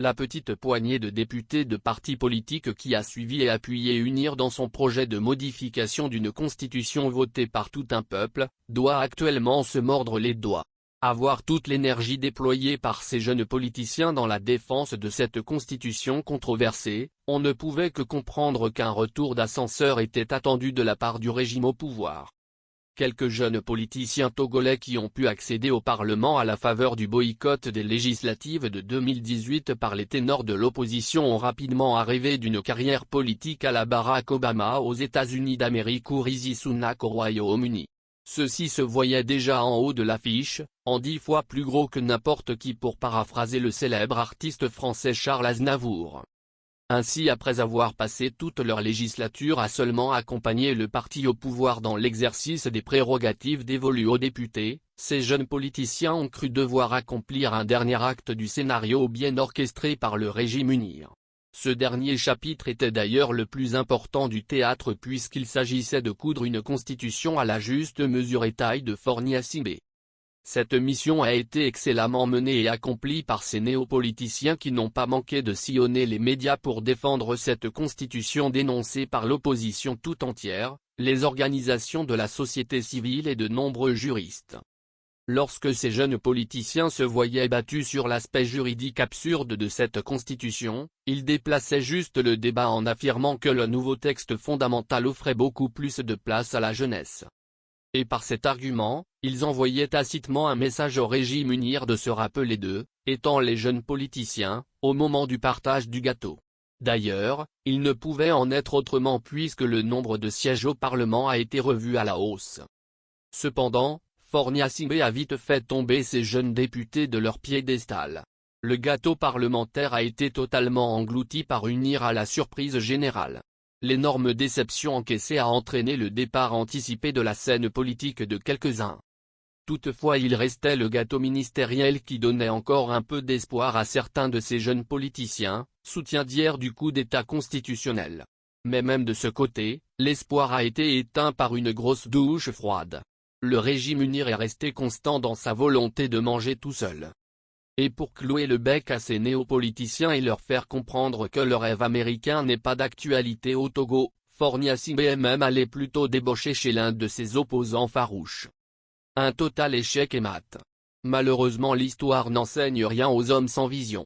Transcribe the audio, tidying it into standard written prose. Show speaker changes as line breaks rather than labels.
La petite poignée de députés de partis politiques qui a suivi et appuyé UNIR dans son projet de modification d'une constitution votée par tout un peuple, doit actuellement se mordre les doigts. À voir toute l'énergie déployée par ces jeunes politiciens dans la défense de cette constitution controversée, on ne pouvait que comprendre qu'un retour d'ascenseur était attendu de la part du régime au pouvoir. Quelques jeunes politiciens togolais qui ont pu accéder au Parlement à la faveur du boycott des législatives de 2018 par les ténors de l'opposition ont rapidement rêvé d'une carrière politique à la Barack Obama aux États-Unis d'Amérique ou Rishi Sunak au Royaume-Uni. Ceux-ci se voyaient déjà en haut de l'affiche, en 10 fois plus gros que n'importe qui pour paraphraser le célèbre artiste français Charles Aznavour. Ainsi, après avoir passé toute leur législature à seulement accompagner le parti au pouvoir dans l'exercice des prérogatives dévolues aux députés, ces jeunes politiciens ont cru devoir accomplir un dernier acte du scénario bien orchestré par le régime UNIR. Ce dernier chapitre était d'ailleurs le plus important du théâtre puisqu'il s'agissait de coudre une constitution à la juste mesure et taille de Fornia Sibé. Cette mission a été excellemment menée et accomplie par ces néopoliticiens qui n'ont pas manqué de sillonner les médias pour défendre cette constitution dénoncée par l'opposition tout entière, les organisations de la société civile et de nombreux juristes. Lorsque ces jeunes politiciens se voyaient battus sur l'aspect juridique absurde de cette constitution, ils déplaçaient juste le débat en affirmant que le nouveau texte fondamental offrait beaucoup plus de place à la jeunesse. Et par cet argument, ils envoyaient tacitement un message au régime UNIR de se rappeler d'eux, étant les jeunes politiciens, au moment du partage du gâteau. D'ailleurs, il ne pouvait en être autrement puisque le nombre de sièges au Parlement a été revu à la hausse. Cependant, Fornia Sibé a vite fait tomber ces jeunes députés de leur piédestal. Le gâteau parlementaire a été totalement englouti par UNIR à la surprise générale. L'énorme déception encaissée a entraîné le départ anticipé de la scène politique de quelques-uns. Toutefois, il restait le gâteau ministériel qui donnait encore un peu d'espoir à certains de ces jeunes politiciens, soutiens d'hier du coup d'État constitutionnel. Mais même de ce côté, l'espoir a été éteint par une grosse douche froide. Le régime UNIR est resté constant dans sa volonté de manger tout seul. Et pour clouer le bec à ces néopoliticiens et leur faire comprendre que le rêve américain n'est pas d'actualité au Togo, Fornia Sibé est même allé plutôt débaucher chez l'un de ses opposants farouches. Un total échec et mat. Malheureusement l'histoire n'enseigne rien aux hommes sans vision.